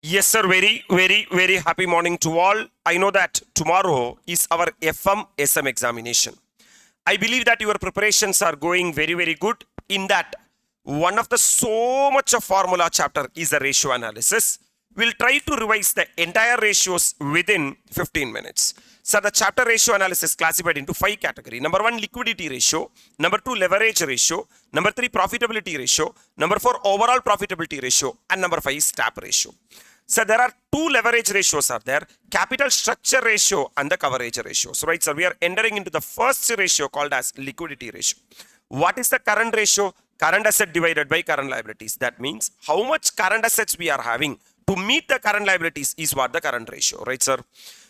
Yes, sir. Very happy morning to all. I know that tomorrow is our SM examination. I believe that your preparations are going very good. In that, one of the so much of formula chapter is the ratio analysis. We'll try to revise the entire ratios within 15 minutes. So the chapter ratio analysis classified into 5 categories. Number 1, liquidity ratio. Number 2, leverage ratio. Number 3, profitability ratio. Number 4, overall profitability ratio. And number 5 is TAP ratio. So there are two leverage ratios are there, capital structure ratio and the coverage ratio. So right, sir, we are entering into the first ratio called as liquidity ratio. What is the current ratio? Current asset divided by current liabilities. That means how much current assets we are having to meet the current liabilities is what the current ratio, right, sir?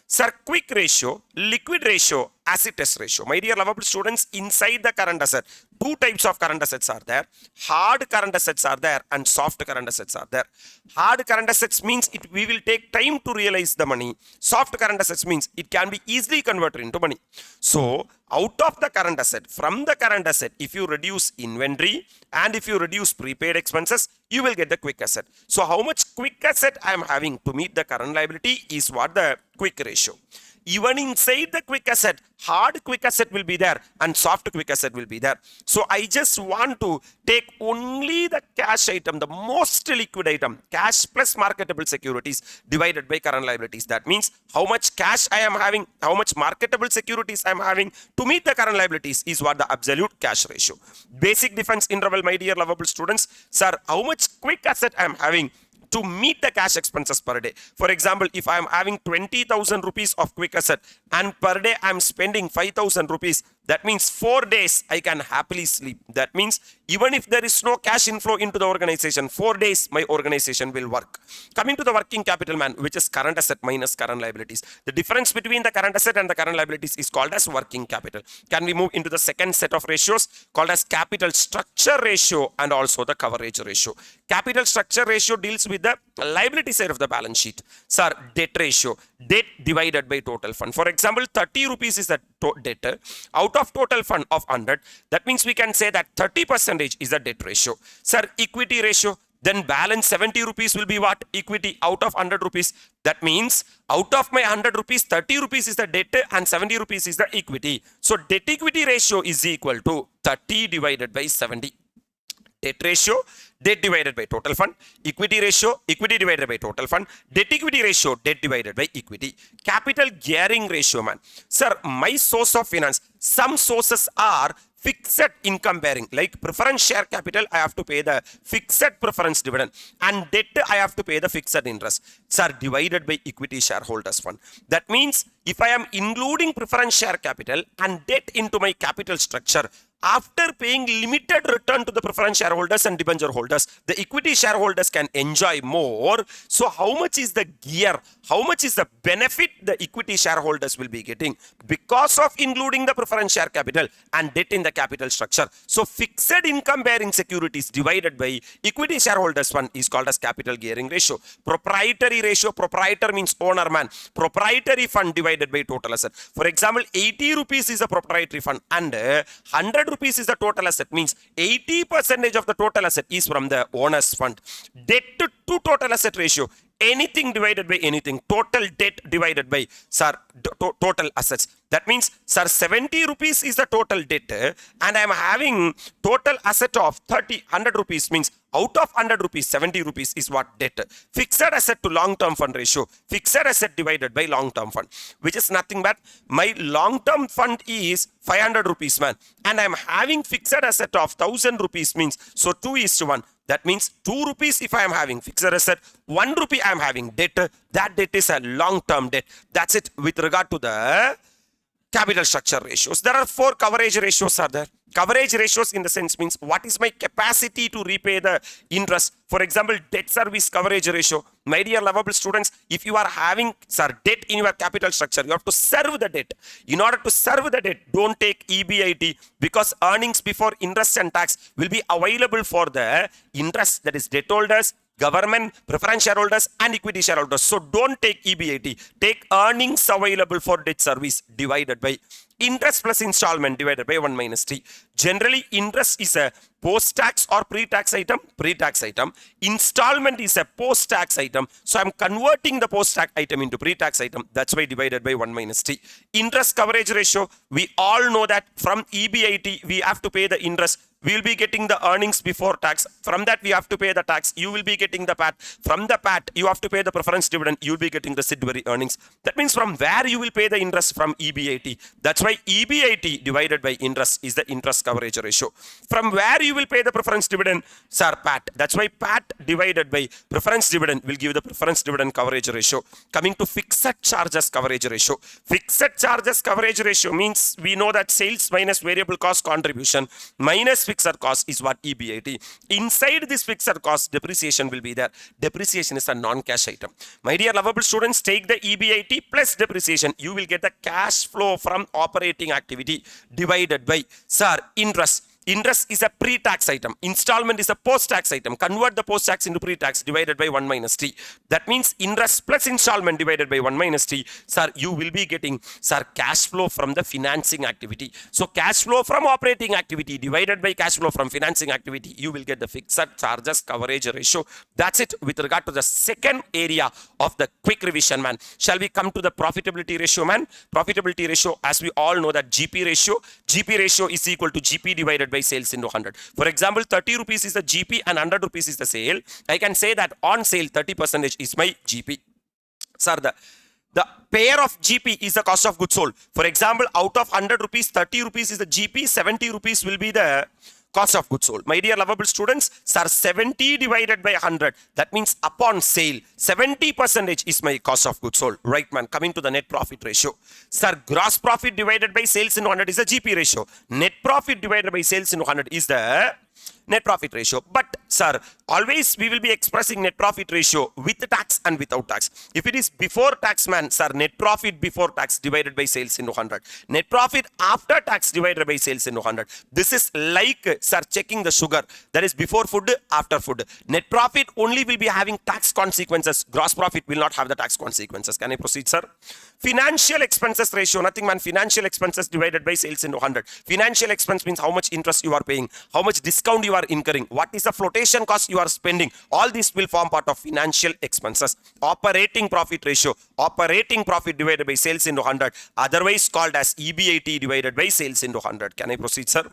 Sir, quick ratio, liquid ratio, acid test ratio. My dear lovable students, inside the current asset, two types of current assets are there. Hard current assets are there and soft current assets are there. Hard current assets means we will take time to realize the money. Soft current assets means it can be easily converted into money. So, out of the current asset, from the current asset, if you reduce inventory and if you reduce prepaid expenses, you will get the quick asset. So, how much quick asset I am having to meet the current liability is what the quick ratio. Even inside the quick asset, hard quick asset will be there and soft quick asset will be there. So I just want to take only the cash item, the most liquid item, cash plus marketable securities divided by current liabilities. That means how much cash I am having, how much marketable securities I am having to meet the current liabilities is what the absolute cash ratio. Basic defense interval, my dear lovable students. Sir, how much quick asset I am having to meet the cash expenses per day. For example, if I am having 20,000 rupees of quick asset and per day I am spending 5,000 rupees, that means 4 days I can happily sleep. That means even if there is no cash inflow into the organization, 4 days my organization will work. Coming to the working capital, man, which is current asset minus current liabilities. The difference between the current asset and the current liabilities is called as working capital. Can we move into the second set of ratios called as capital structure ratio and also the coverage ratio. Capital structure ratio deals with the liability side of the balance sheet. Sir, debt ratio, debt divided by total fund. For example, 30 rupees is the debt. Out of total fund of 100, that means we can say that 30% is the debt ratio. Sir, equity ratio, then balance 70 rupees will be what? Equity out of 100 rupees. That means out of my 100 rupees, 30 rupees is the debt and 70 rupees is the equity. So debt equity ratio is equal to 30 divided by 70. Debt ratio, debt divided by total fund. Equity ratio, equity divided by total fund. Debt equity ratio, debt divided by equity. Capital gearing ratio, man. Sir, my source of finance, some sources are fixed income bearing, like preference share capital, I have to pay the fixed preference dividend, and debt I have to pay the fixed interest. Sir, divided by equity shareholders fund. That means if I am including preference share capital and debt into my capital structure, after paying limited return to the preference shareholders and debenture holders, the equity shareholders can enjoy more. So how much is the gear? How much is the benefit the equity shareholders will be getting because of including the preference share capital and debt in the capital structure? So fixed income bearing securities divided by equity shareholders fund is called as capital gearing ratio. Proprietary ratio, proprietor means owner, man. Proprietary fund divided by total asset. For example, 80 rupees is a proprietary fund and 100 rupees is the total asset, means 80% of the total asset is from the owner's fund. Debt to total asset ratio, anything divided by anything, total debt divided by, sir, total assets. That means, sir, 70 rupees is the total debt and I am having total asset of 100 rupees, means out of 100 rupees, 70 rupees is what debt. Fixed asset to long-term fund ratio, fixed asset divided by long-term fund, which is nothing but my long-term fund is 500 rupees, man, and I am having fixed asset of 1000 rupees, means so 2:1. That means 2 rupees if I am having fixed asset, 1 rupee I am having debt. That debt is a long-term debt. That's it with regard to the capital structure ratios. There are 4 coverage ratios are there. Coverage ratios in the sense means what is my capacity to repay the interest. For example, debt service coverage ratio. My dear lovable students, if you are having, sir, debt in your capital structure, you have to serve the debt. In order to serve the debt, don't take EBIT because earnings before interest and tax will be available for the interest, that is debt holders, government, preference shareholders, and equity shareholders. So don't take EBIT. Take earnings available for debt service divided by interest plus installment divided by 1 minus T. Generally, interest is a post-tax or pre-tax item. Pre-tax item. Installment is a post-tax item. So I'm converting the post-tax item into pre-tax item. That's why divided by 1 minus T. Interest coverage ratio. We all know that from EBIT, we have to pay the interest. We will be getting the earnings before tax. From that, we have to pay the tax. You will be getting the PAT. From the PAT, you have to pay the preference dividend. You will be getting the subsidiary earnings. That means from where you will pay the interest from EBIT. That's why EBIT divided by interest is the interest coverage ratio. From where you will pay the preference dividend, sir, PAT. That's why PAT divided by preference dividend will give the preference dividend coverage ratio. Coming to fixed charges coverage ratio. Fixed charges coverage ratio means we know that sales minus variable cost contribution minus fixed cost is what EBIT. Inside this fixed cost, depreciation will be there. Depreciation is a non-cash item. My dear lovable students, take the EBIT plus depreciation. You will get the cash flow from operating activity divided by, sir, interest. Interest is a pre-tax item. Installment is a post-tax item. Convert the post-tax into pre-tax divided by 1 minus T. That means interest plus installment divided by 1 minus T. Sir, you will be getting, sir, cash flow from the financing activity. So cash flow from operating activity divided by cash flow from financing activity, you will get the fixed charges coverage ratio. That's it with regard to the second area of the quick revision, man. Shall we come to the profitability ratio, man? Profitability ratio, as we all know that GP ratio. GP ratio is equal to GP divided by sales into 100. For example, 30 rupees is the GP and 100 rupees is the sale. I can say that on sale 30% is my GP. Sir, the pair of GP is the cost of goods sold. For example, out of 100 rupees, 30 rupees is the GP, 70 rupees will be the cost of goods sold. My dear lovable students, sir, 70 divided by 100. That means upon sale, 70% is my cost of goods sold. Right, man. Coming to the net profit ratio. Sir, gross profit divided by sales in 100 is the GP ratio. Net profit divided by sales in 100 is the net profit ratio. But sir, always we will be expressing net profit ratio with tax and without tax. If it is before tax, man, sir, net profit before tax divided by sales into 100. Net profit after tax divided by sales into 100. This is like, sir, checking the sugar. That is before food, after food. Net profit only will be having tax consequences. Gross profit will not have the tax consequences. Can I proceed, sir? Financial expenses ratio, nothing, man. Financial expenses divided by sales into 100. Financial expense means how much interest you are paying, how much discount you are incurring, what is the flotation cost you are spending. All this will form part of financial expenses. Operating profit ratio, operating profit divided by sales into 100, otherwise called as EBIT divided by sales into 100. Can I proceed, sir?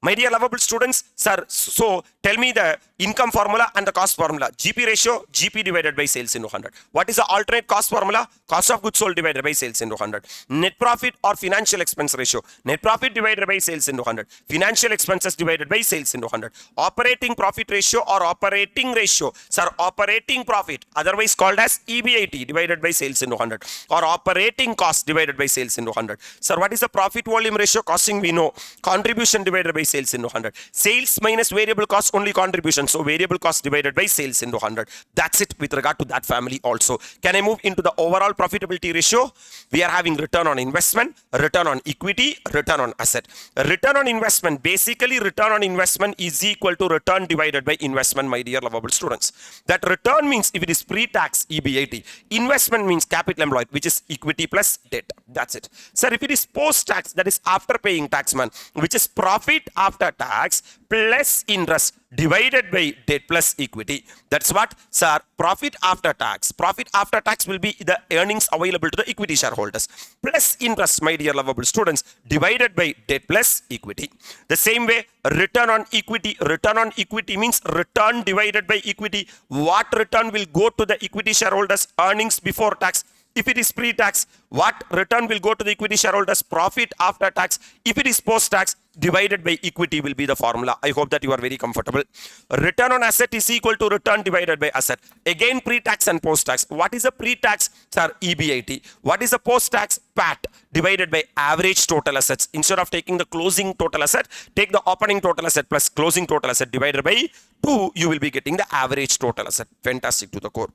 My dear lovable students, sir, so tell me the income formula and the cost formula. GP ratio, GP divided by sales into 100. What is the alternate cost formula? Cost of goods sold divided by sales into 100. Net profit or financial expense ratio. Net profit divided by sales into 100. Financial expenses divided by sales into 100. Operating profit ratio or operating ratio. Sir, operating profit, otherwise called as EBIT divided by sales into 100. Or operating cost divided by sales into 100. Sir, what is the profit volume ratio? Costing we know. Contribution divided by sales into 100. Sales minus variable cost only contribution. So variable cost divided by sales into 100. That's it with regard to that family also. Can I move into the overall profitability ratio? We are having return on investment, return on equity, return on asset. Return on investment, basically return on investment is equal to return divided by investment, my dear lovable students. That return means if it is pre-tax, EBIT. Investment means capital employed, which is equity plus debt. That's it. Sir, if it is post-tax, that is after paying tax, man, which is profit after tax plus interest divided by debt plus equity. That's what, sir, profit after tax. Profit after tax will be the earnings available to the equity shareholders plus interest, my dear lovable students, divided by debt plus equity. The same way, return on equity. Return on equity means return divided by equity. What return will go to the equity shareholders? Earnings before tax. If it is pre-tax, what return will go to the equity shareholders? Profit after tax. If it is post-tax, divided by equity will be the formula. I hope that you are very comfortable. Return on asset is equal to return divided by asset. Again, pre-tax and post-tax. What is a pre-tax? Sir, EBIT. What is a post-tax? PAT divided by average total assets. Instead of taking the closing total asset, take the opening total asset plus closing total asset divided by 2. You will be getting the average total asset. Fantastic to the core.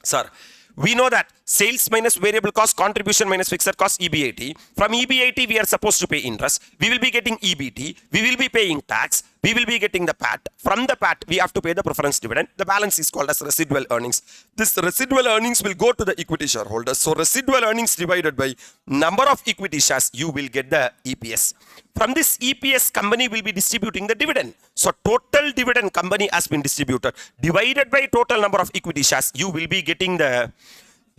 Sir, we know that sales minus variable cost, contribution minus fixed cost, EBIT. From EBIT, we are supposed to pay interest. We will be getting EBT. We will be paying tax. we will be getting the PAT. From the PAT, we have to pay the preference dividend. The balance is called as residual earnings. This residual earnings will go to the equity shareholders. So residual earnings divided by number of equity shares, you will get the EPS. From this EPS, company will be distributing the dividend. So total dividend company has been distributed. Divided by total number of equity shares, you will be getting the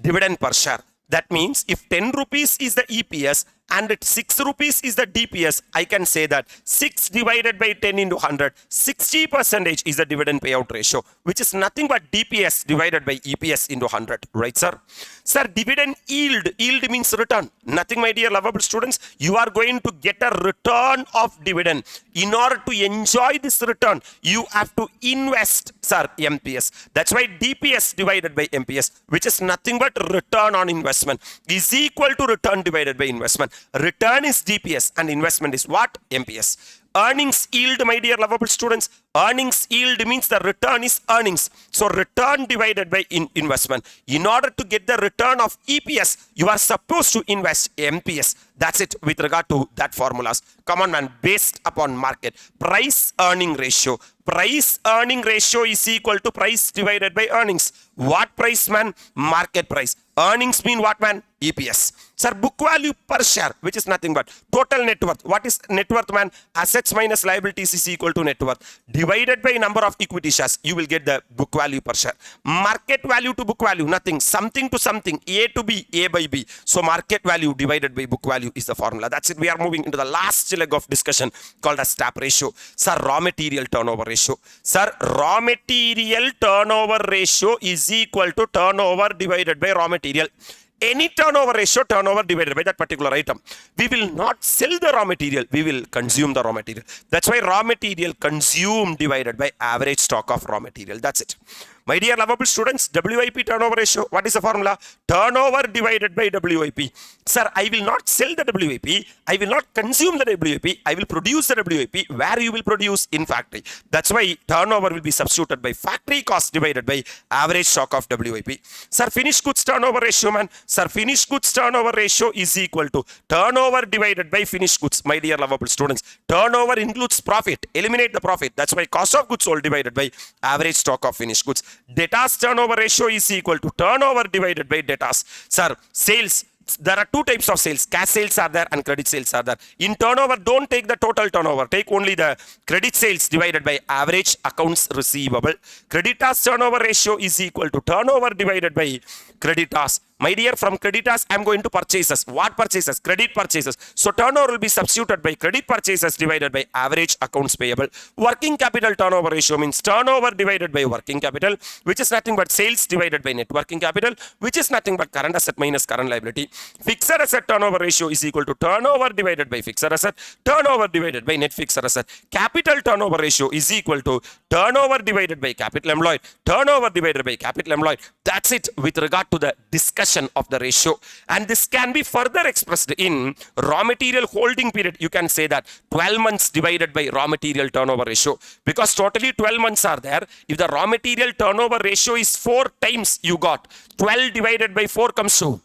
dividend per share. That means if 10 rupees is the EPS and 6 rupees is the DPS, I can say that 6 divided by 10 into 100, 60% is the dividend payout ratio, which is nothing but DPS divided by EPS into 100. Right, sir? Sir, dividend yield. Yield means return. Nothing, my dear lovable students. You are going to get a return of dividend. In order to enjoy this return, you have to invest, sir, MPS. That's why DPS divided by MPS, which is nothing but return on investment, is equal to return divided by investment. Return is DPS and investment is what? MPS. Earnings yield, my dear lovable students. Earnings yield means the return is earnings. So return divided by investment. In order to get the return of EPS, you are supposed to invest MPS. That's it with regard to that formulas. Come on, man. Based upon market. Price earning ratio. Price earning ratio is equal to price divided by earnings. What price, man? Market price. Earnings mean what, man? EPS. Sir, book value per share, which is nothing but total net worth. What is net worth, man? Assets minus liabilities is equal to net worth. Divided by number of equity shares, you will get the book value per share. Market value to book value, nothing. Something to something. A to B, A by B. So market value divided by book value is the formula. That's it. We are moving into the last leg of discussion called as TAP ratio. Sir, raw material turnover ratio. Sir, raw material turnover ratio is equal to turnover divided by raw material. Any turnover ratio, turnover divided by that particular item. We will not sell the raw material, we will consume the raw material. That's why raw material consumed divided by average stock of raw material. That's it. My dear lovable students, WIP turnover ratio, what is the formula? Turnover divided by WIP. Sir, I will not sell the WIP, I will not consume the WIP, I will produce the WIP. Where you will produce? In factory. That's why turnover will be substituted by factory cost divided by average stock of WIP. Sir, finished goods turnover ratio, man. Sir, finished goods turnover ratio is equal to turnover divided by finished goods. My dear lovable students, turnover includes profit. Eliminate the profit. That's why cost of goods sold divided by average stock of finished goods. Debtors turnover ratio is equal to turnover divided by debtors. Sir, sales. There are two types of sales. Cash sales are there and credit sales are there. In turnover, don't take the total turnover. Take only the credit sales divided by average accounts receivable. Creditors turnover ratio is equal to turnover divided by creditors. My dear, from creditors, I am going to purchases. What purchases? Credit purchases. So turnover will be substituted by credit purchases divided by average accounts payable. Working capital turnover ratio means turnover divided by working capital, which is nothing but sales divided by net working capital, which is nothing but current asset minus current liability. Fixed asset turnover ratio is equal to turnover divided by fixed asset, turnover divided by net fixed asset. Capital turnover ratio is equal to turnover divided by capital employed, turnover divided by capital employed. That's it with regard to the discussion of the ratio. And this can be further expressed in raw material holding period. You can say that 12 months divided by raw material turnover ratio, because totally 12 months are there. If the raw material turnover ratio is 4 times, you got 12 divided by 4 comes to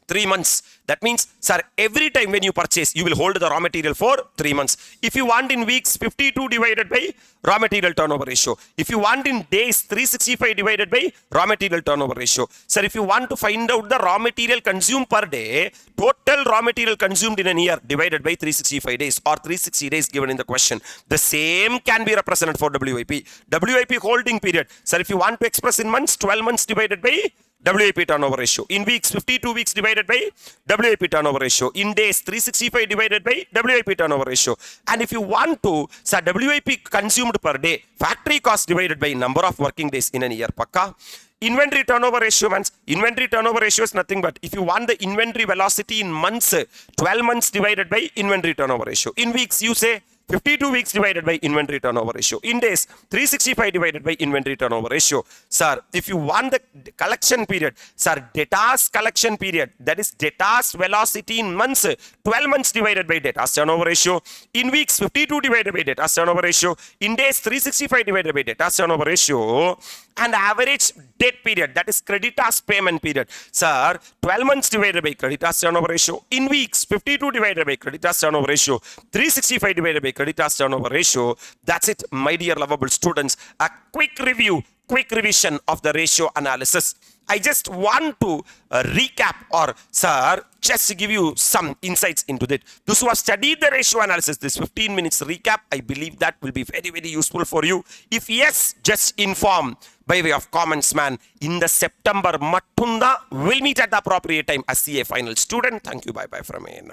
3 months. That means, sir, every time when you purchase, you will hold the raw material for 3 months. If you want in weeks, 52 divided by raw material turnover ratio. If you want in days, 365 divided by raw material turnover ratio. Sir, if you want to find out the raw material consumed per day, total raw material consumed in a year divided by 365 days or 360 days given in the question. The same can be represented for WIP. WIP holding period. Sir, if you want to express in months, 12 months divided by WIP turnover ratio. In weeks, 52 weeks divided by WIP turnover ratio. In days, 365 divided by WIP turnover ratio. And if you want to, sir, WIP consumed per day, factory cost divided by number of working days in a year. Pakka. Inventory turnover ratio means, inventory turnover ratio is nothing but, if you want the inventory velocity in months, 12 months divided by inventory turnover ratio. In weeks, you say 52 weeks divided by inventory turnover ratio. In days, 365 divided by inventory turnover ratio. Sir, if you want the collection period, sir, debtors collection period, that is debtors velocity in months, 12 months divided by debtors turnover ratio. In weeks, 52 divided by debtors turnover ratio. In days, 365 divided by debtors turnover ratio. and average debt period, that is creditors payment period. Sir, 12 months divided by creditors turnover ratio, in weeks 52 divided by creditors turnover ratio, 365 divided by creditors turnover ratio. That's it, my dear lovable students. A quick review, quick revision of the ratio analysis. I just want to recap, or sir, just to give you some insights into that. Those who have studied the ratio analysis, this 15 minutes recap, I believe that will be very, very useful for you. If yes, just inform by way of comments, man. In the September Matunda, we'll meet at the appropriate time as CA final student. Thank you. Bye-bye from A&M.